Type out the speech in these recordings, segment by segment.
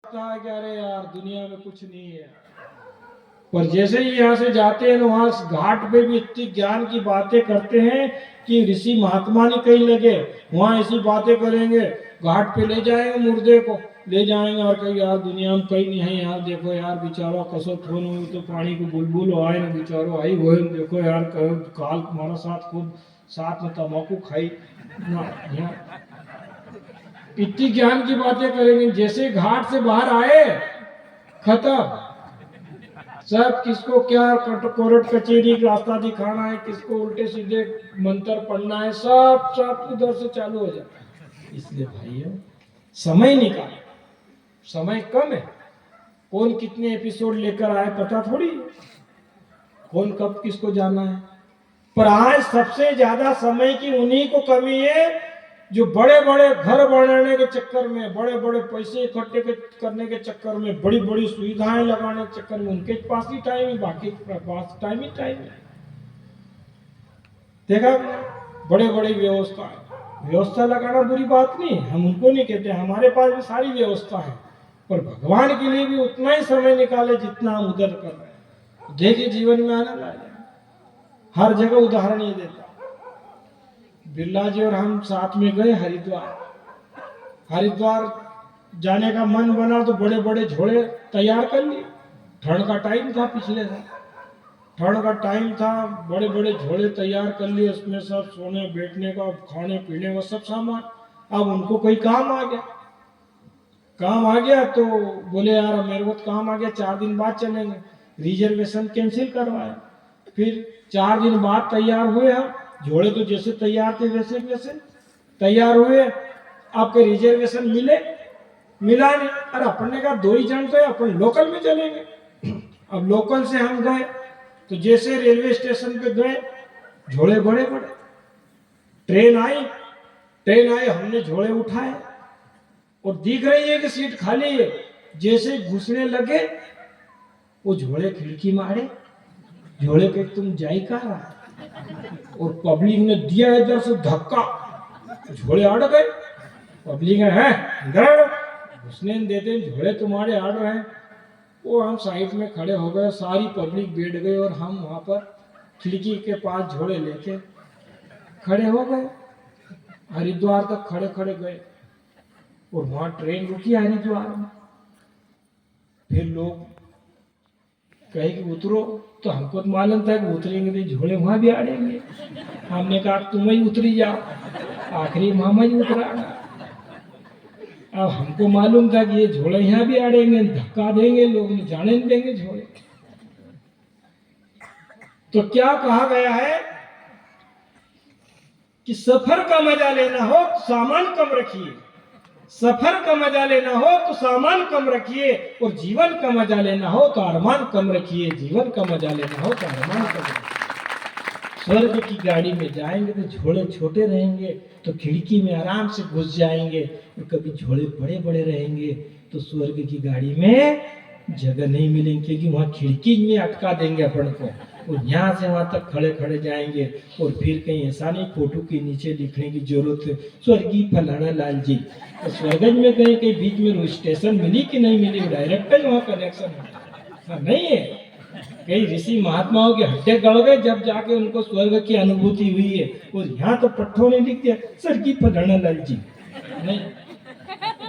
लगता है कि अरे यार दुनिया में कुछ नहीं है। पर जैसे ही यहाँ से जाते हैं तो वहां घाट पे भी इतनी ज्ञान की बातें करते हैं कि ऋषि महात्मा नहीं कहीं लगे, वहां ऐसी बातें करेंगे, घाट पे ले जाएंगे मुर्दे को, ले जाएंगे और कहीं यार दुनिया में कहीं नहीं है यार, देखो यार बेचारा कसो थोन हुई तो पानी को बुलबुल आए ना बेचारो आई वो, देखो यार काल तुम्हारा साथ खुद साथ में तम्बाकू खाई ना। इतनी ज्ञान की बातें करेंगे। जैसे घाट से बाहर आए खत्म सब, किसको क्या कोर्ट कचेरी रास्ता दिखाना है, किसको उल्टे सीधे मंत्र पढ़ना है, सब सब उधर से चालू हो जाता है। इसलिए भाइयों समय निकाल, समय कम है, कौन कितने एपिसोड लेकर आए पता थोड़ी, कौन कब किसको जाना है। पर आज सबसे ज्यादा समय की उन्हीं को कमी है जो बड़े बड़े घर बनाने के चक्कर में, बड़े बड़े पैसे इकट्ठे करने के चक्कर में, बड़ी बड़ी सुविधाएं लगाने के चक्कर में उनके पास ही टाइम है, बाकी के पास टाइम ही टाइम है। देखा बड़े बड़ी व्यवस्था लगाना बुरी बात नहीं, हम उनको नहीं कहते, हमारे पास भी सारी व्यवस्था है, पर भगवान के लिए भी उतना ही समय निकाले जितना हम उधर कर रहे हैं। देखिए जीवन में आनंद आ जाए। हर जगह उदाहरण ये देता, बिरला जी और हम साथ में गए हरिद्वार जाने का मन बना तो बड़े बड़े झोले तैयार कर लिए। ठंड का टाइम था, पिछले साल ठंड का टाइम था, बड़े बड़े झोले तैयार कर लिए, उसमें सब सोने बैठने का खाने पीने का सब सामान। अब उनको कोई काम आ गया तो बोले यार मेरे को काम आ गया, 4 दिन बाद चलेंगे, रिजर्वेशन कैंसिल करवाया। फिर 4 दिन बाद तैयार हुए हम, झोले तो जैसे तैयार थे वैसे तैयार हुए, आपके रिजर्वेशन मिला नहीं। अरे अपन ने कहा 2 ही जन तो है, अपन लोकल में चलेंगे। अब लोकल से हम गए तो जैसे रेलवे स्टेशन पे गए, झोले बड़े बड़े, ट्रेन आई, हमने झोले उठाए और दिख रही है कि सीट खाली है। जैसे घुसने लगे वो झोले खिड़की मारे, झोले पे तुम जाई का रहा, और पब्लिक ने दिया इधर से धक्का, झोले अड़ गए। पब्लिक है घुसने देते, झोले तुम्हारे अड़ रहे हैं। वो हम साइड में खड़े हो गए, सारी पब्लिक बैठ गई और हम वहां पर खिड़की के पास झोले लेके खड़े हो गए। हरिद्वार तक खड़े खड़े गए और वहां ट्रेन रुकी हरिद्वार में। फिर लोग कहे कि उतरो, तो हमको तो मालूम था कि उतरेंगे तो झोले वहां भी आड़ेंगे। हमने कहा तुम ही उतरी जाओ, आखिरी मामा ही उतराना। अब हमको मालूम था कि ये झोले यहाँ भी आड़ेंगे, धक्का देंगे, लोग जाने नहीं देंगे झोले। तो क्या कहा गया है कि सफर का मजा लेना हो तो सामान कम रखिए, सफर का मजा लेना हो तो सामान कम रखिए, और जीवन का मजा लेना हो तो अरमान कम रखिए, जीवन का मजा लेना हो तो अरमान कम रखिए। स्वर्ग की गाड़ी में जाएंगे तो झोले छोटे रहेंगे तो खिड़की में आराम से घुस जाएंगे, और कभी झोले बड़े बड़े रहेंगे तो स्वर्ग की गाड़ी में जगह नहीं मिलेंगे, क्योंकि वहां खिड़की में अटका देंगे अपन को, और यहाँ से वहां तक खड़े खड़े जाएंगे। और फिर कहीं ऐसा नहीं फोटो के नीचे लिखने की जरूरत है स्वर्गीय फलाना लाल जी, तो स्वर्ग में कहीं कहीं बीच में स्टेशन मिली कि नहीं मिली, डायरेक्ट है वहां कनेक्शन नहीं है। कई ऋषि महात्माओं के हड्डे गड़ गए जब जाके उनको स्वर्ग की अनुभूति हुई है, और यहाँ तो पट्टों ने लिख दिया स्वर्गीय फलाना लाल जी नहीं।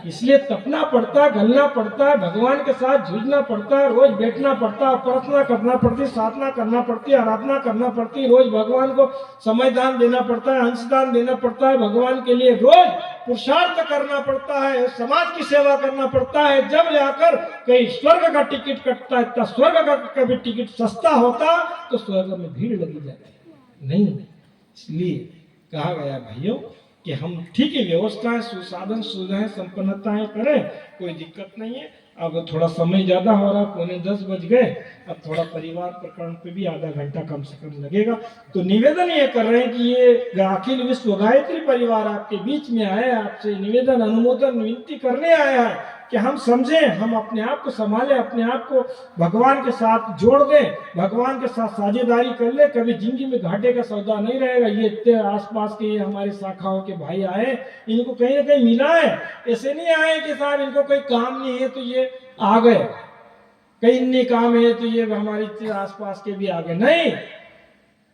इसलिए तपना पड़ता, गलना पड़ता है, भगवान के साथ जूझना पड़ता है, रोज बैठना पड़ता है, प्रार्थना करना पड़ती है, साधना करना पड़ती है, आराधना करना पड़ती है, रोज भगवान को समय दान देना पड़ता है, अंश दान देना पड़ता है, भगवान के लिए रोज पुरुषार्थ करना पड़ता है, समाज की सेवा करना पड़ता है, जब जाकर कहीं स्वर्ग का टिकट कटता है। तो स्वर्ग का कभी टिकट सस्ता होता तो स्वर्ग में भीड़ लगी जाती नहीं। इसलिए कहा गया भाइयों कि हम ठीक है व्यवस्थाएं, सुसाधन, सुविधाएं, संपन्नताएं करें, कोई दिक्कत नहीं है। अब थोड़ा समय ज्यादा हो रहा, 9:45 बज गए, अब थोड़ा परिवार प्रकरण पे भी आधा घंटा कम से कम लगेगा। तो निवेदन ये कर रहे हैं कि ये अखिल विश्व गायत्री परिवार आपके बीच में आया है, आपसे निवेदन अनुमोदन विनती करने आया है कि हम समझें, हम अपने आप को संभालें, अपने आप को भगवान के साथ जोड़ दें, भगवान के साथ साझेदारी कर ले। कभी जिंदगी में घाटे का सौदा नहीं रहेगा। ये इतने आसपास के हमारे शाखाओं के भाई आए, इनको कहीं ना कहीं मिला है। ऐसे नहीं आए कि साहब इनको कोई काम नहीं है तो ये आ गए, कहीं नहीं काम है तो ये हमारे आसपास के भी आ गए। नहीं,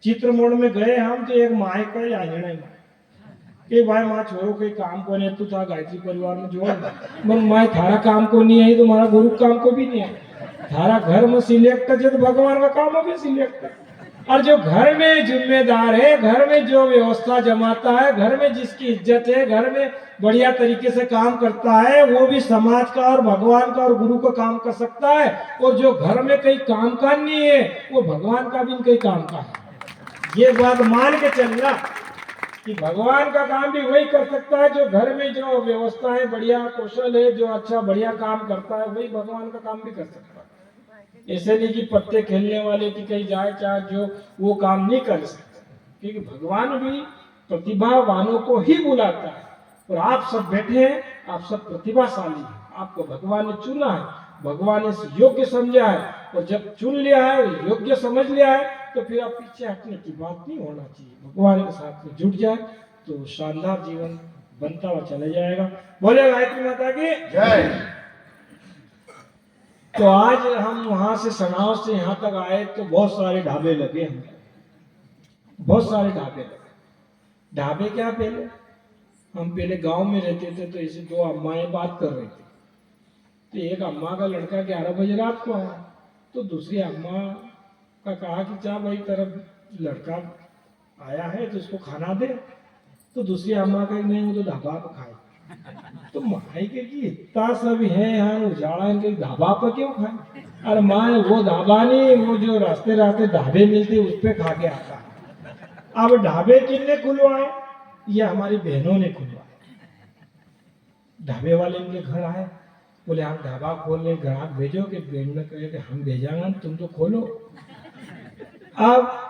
चित्र मोड़ में गए हम तो एक माए का ही आंगण है कि भाई माँ छोड़ो कोई काम को नहीं, तू था गायत्री परिवार में जोड़ मन माए थारा काम को नहीं है, तुम्हारा गुरु काम को भी नहीं है, थारा घर में सिलेक्ट है तो भगवान का काम हो भी सिलेक्ट है। और जो घर में जिम्मेदार है, घर में जो व्यवस्था जमाता है, घर में जिसकी इज्जत है, घर में बढ़िया तरीके से काम करता है, वो भी समाज का और भगवान का और गुरु का काम कर सकता है। और जो घर में कहीं काम का नहीं है, वो भगवान का भी कहीं काम का है। ये बात मान के चलना कि भगवान का काम भी वही कर सकता है जो घर में जो व्यवस्था है, बढ़िया कौशल है, जो अच्छा बढ़िया काम करता है, वही भगवान का काम भी कर सकता है। ऐसे नहीं कि पत्ते खेलने वाले की कहीं जाए चाहे जो वो काम नहीं कर सकते, क्योंकि भगवान भी प्रतिभावानों को ही बुलाता है। और आप सब बैठे हैं, आप सब प्रतिभाशाली हैं, आपको भगवान ने चुना है, भगवान ने योग्य समझा है। और जब चुन लिया है, योग्य समझ लिया है, तो फिर आप पीछे हटने की बात नहीं होना चाहिए। भगवान के साथ में जुट जाए तो शानदार जीवन बनता हुआ चला जाएगा। बोले गायत्री माता की जय। तो आज हम वहां से सनाव से यहाँ तक आए तो बहुत सारे ढाबे लगे, हम बहुत सारे ढाबे लगे। ढाबे क्या, पहले हम पहले गांव में रहते थे तो ऐसे दो अम्माएं बात कर रही थी। तो एक अम्मा का लड़का 11 बजे रात को आया, तो दूसरी अम्मा का कहा कि क्या भाई तरफ लड़का आया है तो उसको खाना दे। तो दूसरी अम्मा का नहीं, वो तो ढाबा पर खाए। तो माई के कि इतना सब है यहाँ उजाड़ा, इनके ढाबा पर क्यों खाए? अरे माँ वो ढाबा नहीं, वो जो रास्ते रास्ते ढाबे मिलते उस पे खा के आता है। अब ढाबे किसने खुलवाए? ये हमारी बहनों ने खुलवाए। ढाबे वाले इनके घर आए, बोले हम ढाबा खोल ले, ग्राहक भेजो। कि बहन ने कहे कि हम भेजांगा, तुम तो खोलो। अब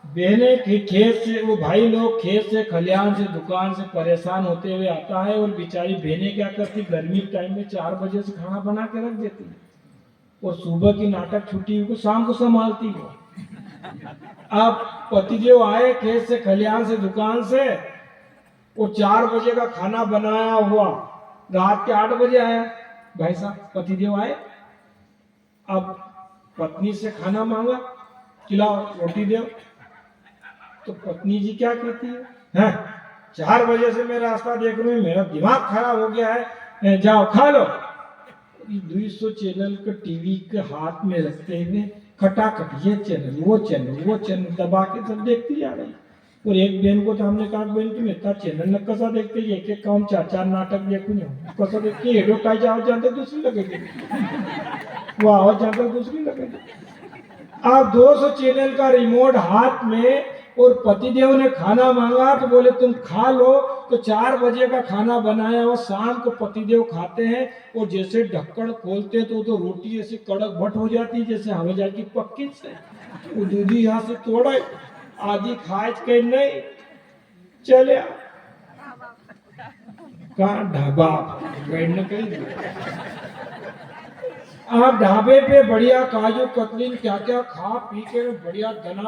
बहने के खेत से, वो भाई लोग खेत से, खलिहान से, दुकान से परेशान होते हुए आता है, और बेचारी बहने क्या करती, गर्मी के टाइम में 4 बजे से खाना बना के रख देती है, और सुबह की नाटक छुट्टी हुई शाम को संभालती हो। अब पतिदेव आए खेत से, खलिहान से, दुकान से, वो 4 बजे का खाना बनाया हुआ रात के 8 बजे आया। भाई साहब पतिदेव आए, अब पत्नी से खाना मांगा, खिलाओ, रोटी दो। तो पत्नी जी क्या कहती है, 4 बजे से मैं रास्ता देख रही हूँ, मेरा दिमाग खराब हो गया है, जाओ खा लो। 200 चैनल का टीवी के हाथ में रखते हुए खटाखट ये चैनल वो चैनल वो चैनल दबा के सब देखती जा रही। और एक बहन को तो हमने कहा बहन तुम इतना चैनल न कसा देखते, एक एक काम 4-4 नाटक देखू कसा देखती, एडवर्टाइज आवाज जानते दूसरी लगेगी, वो आवाज जानते दूसरी लगेगी। आप 200 चैनल का रिमोट हाथ में, और पतिदेव ने खाना मांगा तो बोले तुम खा लो। तो 4 बजे का खाना बनाया और शाम को पतिदेव खाते हैं, और जैसे ढक्कन खोलते हैं तो रोटी ऐसी कड़क भट हो जाती है जैसे हवा की पक्की से। वो दूधी यहाँ से तोड़े, आधी खाज के नहीं चले कहाँ ढाबा बैठने कहीं। आप ढाबे पे बढ़िया काजू कतलीन क्या क्या खा पी के बढ़िया गना